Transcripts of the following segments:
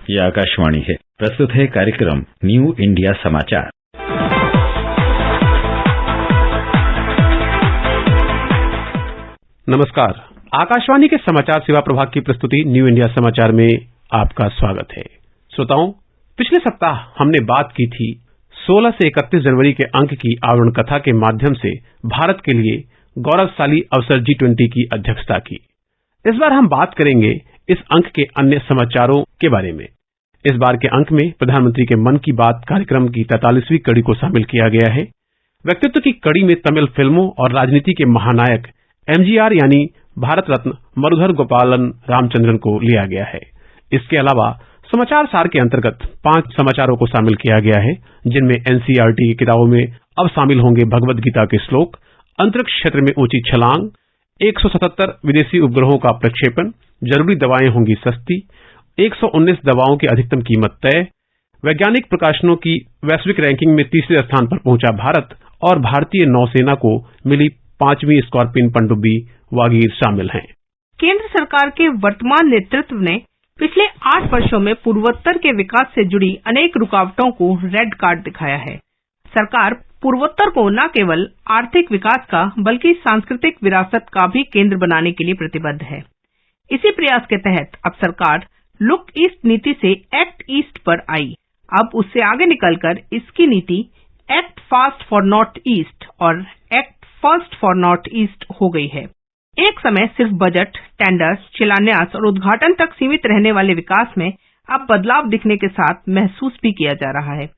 ये आकाशवाणी है। प्रस्तुत है कार्यक्रम न्यू इंडिया समाचार। नमस्कार, आकाशवाणी के समाचार सेवा प्रभाग की प्रस्तुति न्यू इंडिया समाचार में आपका स्वागत है। श्रोताओं, पिछले सप्ताह हमने बात की थी 16 से 31 जनवरी के अंक की आवरण कथा के माध्यम से भारत के लिए गौरवशाली अवसर G20 की अध्यक्षता की। इस बार हम बात करेंगे इस अंक के अन्य समाचारों के बारे में। इस बार के अंक में प्रधानमंत्री के मन की बात कार्यक्रम की 43वीं कड़ी को शामिल किया गया है। व्यक्तित्व की कड़ी में तमिल फिल्मों और राजनीति के महानायक MGR यानी भारत रत्न मरुधर गोपालन रामचंद्रन को लिया गया है। इसके अलावा समाचार सार के अंतर्गत 5 समाचारों को शामिल किया गया है, जिनमें NCERT की किताबों में अब शामिल होंगे भगवद गीता के श्लोक, अंतरिक्ष क्षेत्र में ऊंची छलांग, 177 विदेशी उपग्रहों का प्रक्षेपण, जरूरी दवाएं होंगी सस्ती, 119 दवाओं की अधिकतम कीमत तय, वैज्ञानिक प्रकाशनों की वैश्विक रैंकिंग में तीसरे स्थान पर पहुंचा भारत और भारतीय नौसेना को मिली 5वीं स्कॉर्पियन पनडुब्बी वागीर शामिल हैं। केंद्र सरकार के वर्तमान नेतृत्व ने पिछले 8 वर्षों में पूर्वोत्तर के विकास से जुड़ी अनेक रुकावटों को रेड कार्ड दिखाया है। सरकार पूर्वोत्तर को न केवल आर्थिक विकास का बल्कि सांस्कृतिक विरासत का भी केंद्र बनाने के लिए प्रतिबद्ध है। इसी प्रयास के तहत अब सरकार लुक ईस्ट नीति से एक्ट ईस्ट पर आई। अब उससे आगे निकलकर इसकी नीति act fast for North East और act first for North East हो गई है। एक समय सिर्फ बजट, टेंडर, शिलान्यास और उद्घाटन तक सीमित रहने वाले विकास में अब बदलाव दिखने के साथ महसूस भी किया जा रहा है।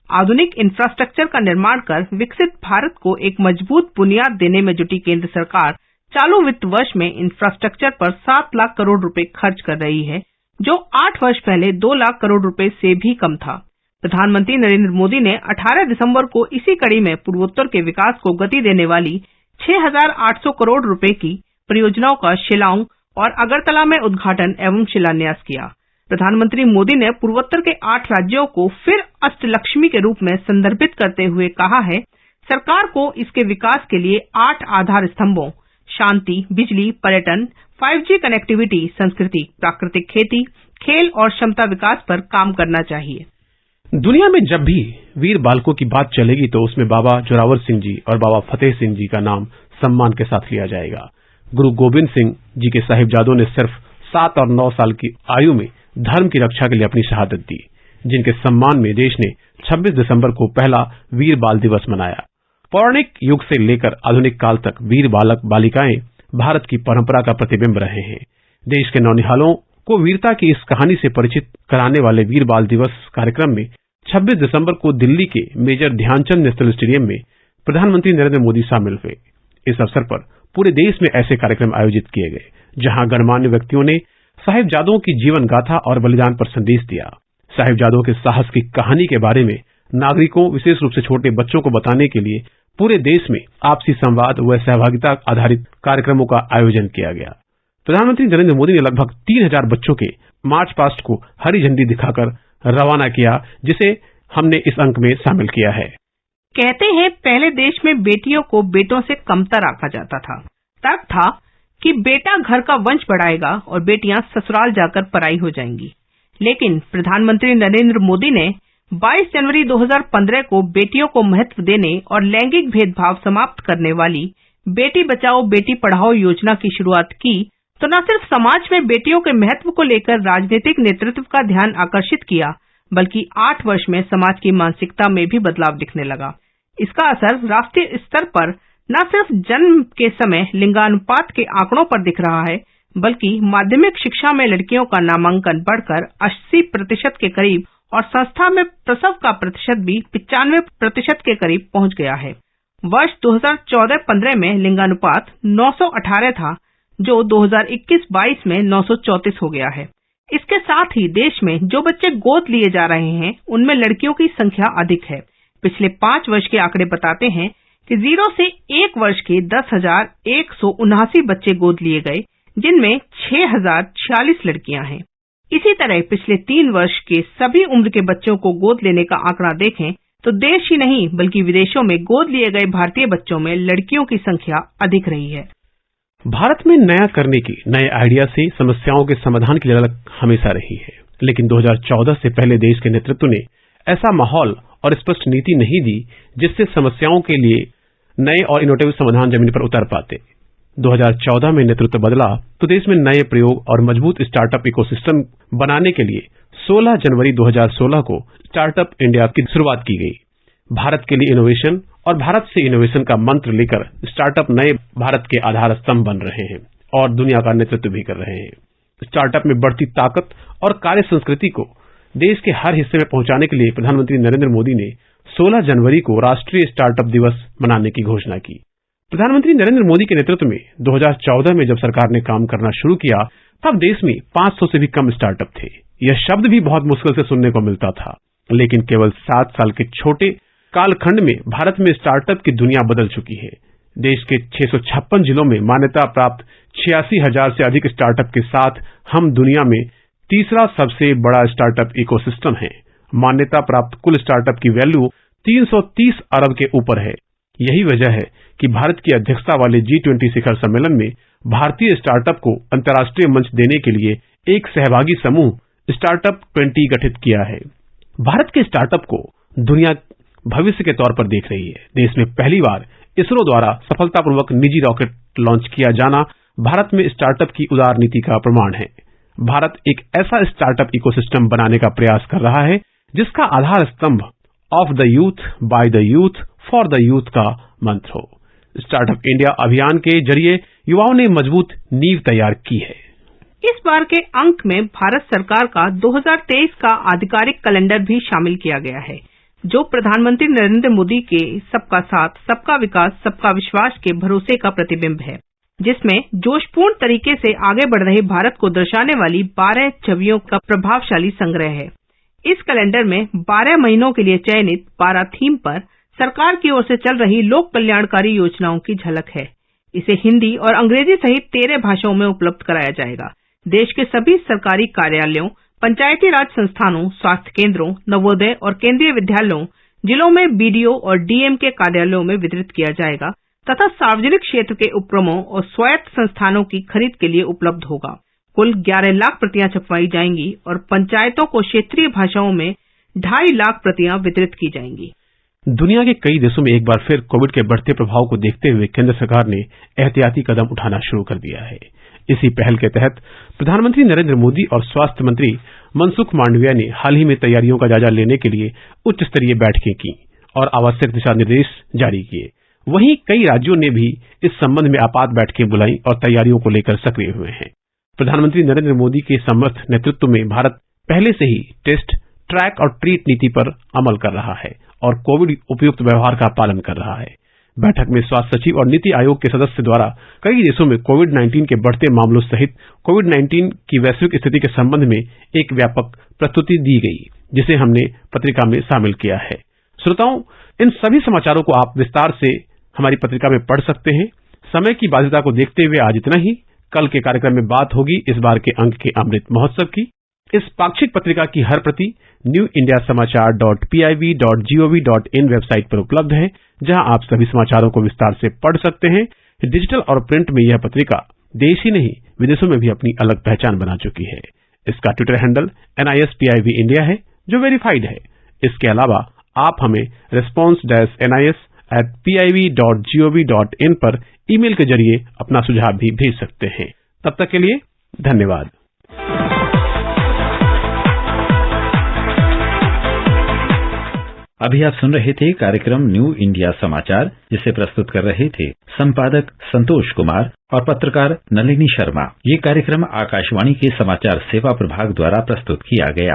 आधुनिक इंफ्रास्ट्रक्चर का निर्माण कर विकसित भारत को एक मजबूत बुनियाद देने में जुटी केंद्र सरकार चालू वित्त वर्ष में इंफ्रास्ट्रक्चर पर 7 लाख करोड़ रुपए खर्च कर रही है, जो 8 वर्ष पहले 2 लाख करोड़ रुपए से भी कम था। प्रधानमंत्री नरेंद्र मोदी ने 18 दिसंबर को इसी कड़ी में पूर्वोत्तर के विकास को गति देने वाली 6,800 करोड़ रुपए की परियोजनाओं का शिलांग और अगरतला में उद्घाटन एवं शिलान्यास किया। प्रधानमंत्री मोदी ने पूर्वोत्तर के 8 राज्यों को फिर अष्टलक्ष्मी के रूप में संदर्भित करते हुए कहा है, सरकार को इसके विकास के लिए 8 आधार स्तंभों शांति, बिजली, पर्यटन, 5G कनेक्टिविटी, संस्कृति, प्राकृतिक खेती, खेल और क्षमता विकास पर काम करना चाहिए। दुनिया में जब भी वीर बालकों की बात चलेगी तो उसमें बाबा जोरावर सिंह जी और बाबा फतेह सिंह जी का नाम सम्मान के साथ लिया जाएगा। गुरु गोविंद सिंह जी के साहिबजादों ने सिर्फ 7 और 9 साल की आयु में धर्म की रक्षा के लिए अपनी शहादत दी, जिनके सम्मान में देश ने 26 दिसंबर को पहला वीर बाल दिवस मनाया। पौराणिक युग से लेकर आधुनिक काल तक वीर बालक बालिकाएं भारत की परंपरा का प्रतिबिंब रहे हैं। देश के नौनिहालों को वीरता की इस कहानी से परिचित कराने वाले वीर बाल दिवस कार्यक्रम में 26 दिसंबर को दिल्ली के मेजर ध्यानचंद नेशनल स्टेडियम में प्रधानमंत्री नरेंद्र मोदी शामिल हुए। इस अवसर पर पूरे देश में ऐसे कार्यक्रम आयोजित किए गए, जहां गणमान्य व्यक्तियों ने साहिबजादों की जीवन गाथा और बलिदान पर संदेश दिया। साहिबजादों के साहस की कहानी के बारे में नागरिकों, विशेष रूप से छोटे बच्चों को बताने के लिए पूरे देश में आपसी संवाद व सहभागिता आधारित कार्यक्रमों का आयोजन किया गया। प्रधानमंत्री नरेंद्र मोदी ने लगभग 3000 बच्चों के मार्च पास्ट को हरी झंडी दिखाकर रवाना किया, जिसे हमने इस अंक में शामिल किया है। कहते हैं पहले देश में बेटियों को बेटों से कमतर आंका जाता था। तर्क था कि बेटा घर का वंश बढ़ाएगा और बेटियां ससुराल जाकर पराई हो जाएंगी। लेकिन प्रधानमंत्री नरेंद्र मोदी ने 22 जनवरी 2015 को बेटियों को महत्व देने और लैंगिक भेदभाव समाप्त करने वाली बेटी बचाओ बेटी पढ़ाओ योजना की शुरुआत की, तो न सिर्फ समाज में बेटियों के महत्व को लेकर राजनीतिक नेतृत्व का ध्यान आकर्षित किया, बल्कि 8 वर्ष में समाज की मानसिकता में भी बदलाव दिखने लगा। इसका असर राष्ट्रीय स्तर पर न सिर्फ जन्म के समय लिंगानुपात के आंकड़ों पर दिख रहा है, बल्कि माध्यमिक शिक्षा में लड़कियों का नामांकन बढ़कर 80% के करीब और संस्था में प्रसव का प्रतिशत भी 95% के करीब पहुंच गया है। वर्ष 2014-15 में लिंगानुपात 918 था, जो 2021-22 में 934 हो गया है। इसके साथ ही देश में जो बच्चे गोद लिए जा रहे हैं, उनमें लड़कियों की संख्या अधिक है। पिछले 5 वर्ष के आंकड़े बताते हैं कि 0 से 1 वर्ष के 10,179 बच्चे गोद लिए गए, जिनमें 6,046 लड़कियां हैं। इसी तरह पिछले 3 वर्ष के सभी उम्र के बच्चों को गोद लेने का आंकड़ा देखें तो देश ही नहीं बल्कि विदेशों में गोद लिए गए भारतीय बच्चों में लड़कियों की संख्या अधिक रही है। भारत में नया करने की, नए आइडिया से समस्याओं के समाधान की ललक हमेशा रही है, लेकिन 2014 से पहले देश के नेतृत्व ने ऐसा माहौल और स्पष्ट नीति नहीं दी जिससे समस्याओं के लिए नए और इनोवेटिव समाधान जमीन पर उतर पाते। 2014 में नेतृत्व बदला तो देश में नए प्रयोग और मजबूत स्टार्टअप इकोसिस्टम बनाने के लिए 16 जनवरी 2016 को स्टार्टअप इंडिया की शुरुआत की गई। भारत के लिए इनोवेशन और भारत से इनोवेशन का मंत्र लेकर स्टार्टअप नए भारत के आधार स्तंभ बन रहे हैं और दुनिया का नेतृत्व भी कर रहे हैं। स्टार्टअप में बढ़ती ताकत और कार्य संस्कृति को देश के हर हिस्से में पहुंचाने के लिए प्रधानमंत्री नरेंद्र मोदी ने 16 जनवरी को राष्ट्रीय स्टार्टअप दिवस मनाने की घोषणा की। प्रधानमंत्री नरेंद्र मोदी के नेतृत्व में 2014 में जब सरकार ने काम करना शुरू किया तब देश में 500 से भी कम स्टार्टअप थे। यह शब्द भी बहुत मुश्किल से सुनने को मिलता था, लेकिन केवल 7 साल के छोटे कालखंड में भारत में स्टार्टअप की दुनिया बदल चुकी है। देश के 656 जिलों में मान्यता प्राप्त 86,000 से अधिक स्टार्टअप के साथ हम दुनिया में तीसरा सबसे बड़ा स्टार्टअप इकोसिस्टम है। मान्यता प्राप्त कुल स्टार्टअप की वैल्यू 330 अरब के ऊपर है। यही वजह है कि भारत की अध्यक्षता वाले G20 शिखर सम्मेलन में भारतीय स्टार्टअप को अंतर्राष्ट्रीय मंच देने के लिए एक सहभागी समूह स्टार्टअप 20 गठित किया है। भारत के स्टार्टअप को दुनिया भविष्य के तौर पर देख रही है। देश में पहली बार इसरो द्वारा सफलतापूर्वक निजी रॉकेट लॉन्च किया जाना भारत में स्टार्टअप की उदार नीति का प्रमाण है। भारत एक ऐसा स्टार्टअप इकोसिस्टम बनाने का प्रयास कर रहा है जिसका आधार स्तंभ of the youth, by the youth, for the youth का मंत्र हो। स्टार्टअप इंडिया अभियान के जरिए युवाओं ने मजबूत नींव तैयार की है। इस बार के अंक में भारत सरकार का 2023 का आधिकारिक कैलेंडर भी शामिल किया गया है, जो प्रधानमंत्री नरेंद्र मोदी के सबका साथ, सबका विकास, सबका विश्वास के भरोसे का प्रतिबिंब है, जिसमें जोशपूर्ण तरीके से आगे बढ़ रहे भारत को दर्शाने वाली 12 छवियों का प्रभावशाली संग्रह है। इस कैलेंडर में 12 महीनों के लिए चयनित 12 थीम पर सरकार की ओर से चल रही लोक कल्याणकारी योजनाओं की झलक है। इसे हिंदी और अंग्रेजी सहित 13 भाषाओं में उपलब्ध कराया जाएगा। देश के सभी सरकारी कार्यालयों, पंचायती राज संस्थानों, स्वास्थ्य केंद्रों, नवोदय और केंद्रीय विद्यालयों, जिलों में BDO और DM के कार्यालयों में वितरित किया जाएगा तथा सार्वजनिक क्षेत्र के उपक्रमों और स्वायत्त संस्थानों की खरीद के लिए उपलब्ध होगा। कुल 11 लाख प्रतियां छपवाई जाएंगी और पंचायतों को क्षेत्रीय भाषाओं में 2.5 लाख प्रतियां वितरित की जाएंगी। दुनिया के कई देशों में एक बार फिर कोविड के बढ़ते प्रभाव को देखते हुए केंद्र सरकार ने एहतियाती कदम उठाना शुरू कर दिया है। इसी पहल के तहत प्रधानमंत्री नरेंद्र मोदी और स्वास्थ्य मंत्री मनसुख मांडविया ने हाल ही में तैयारियों का जायजा लेने के लिए उच्च स्तरीय बैठकें की और आवश्यक दिशा निर्देश जारी किए। वहीं कई राज्यों ने भी इस संबंध में आपात बैठकें बुलाई और तैयारियों को लेकर सक्रिय हुए हैं। प्रधानमंत्री नरेंद्र मोदी के समर्थ नेतृत्व में भारत पहले से ही टेस्ट, ट्रैक और ट्रीट नीति पर अमल कर रहा है और कोविड उपयुक्त व्यवहार का पालन कर रहा है। बैठक में स्वास्थ्य सचिव और नीति आयोग के सदस्य द्वारा कई देशों में कोविड-19 के बढ़ते मामलों सहित कोविड-19 की वैश्विक स्थिति के संबंध में एक व्यापक प्रस्तुति दी गई, जिसे हमने पत्रिका में शामिल किया है। श्रोताओं, इन सभी समाचारों को आप विस्तार से हमारी पत्रिका में पढ़ सकते हैं। समय की बाध्यता को देखते हुए आज इतना ही। कल के कार्यक्रम में बात होगी इस बार के अंक के अमृत महोत्सव की। इस पाक्षिक पत्रिका की हर प्रति newindiasamaachar.piv.gov.in वेबसाइट पर उपलब्ध है, जहां आप सभी समाचारों को विस्तार से पढ़ सकते हैं। डिजिटल और प्रिंट में यह पत्रिका देश ही नहीं विदेशों में भी अपनी अलग पहचान बना चुकी है। इसका ट्विटर हैंडल NISPIV इंडिया है, जो वेरीफाइड है। इसके अलावा आप हमें response-nis@piv.gov.in पर ईमेल के जरिए अपना सुझाव भी भेज सकते हैं। तब तक के लिए धन्यवाद। अभी आप सुन रहे थे कार्यक्रम न्यू इंडिया समाचार, जिसे प्रस्तुत कर रहे थे संपादक संतोष कुमार और पत्रकार नलिनी शर्मा। ये कार्यक्रम आकाशवाणी के समाचार सेवा प्रभाग द्वारा प्रस्तुत किया गया।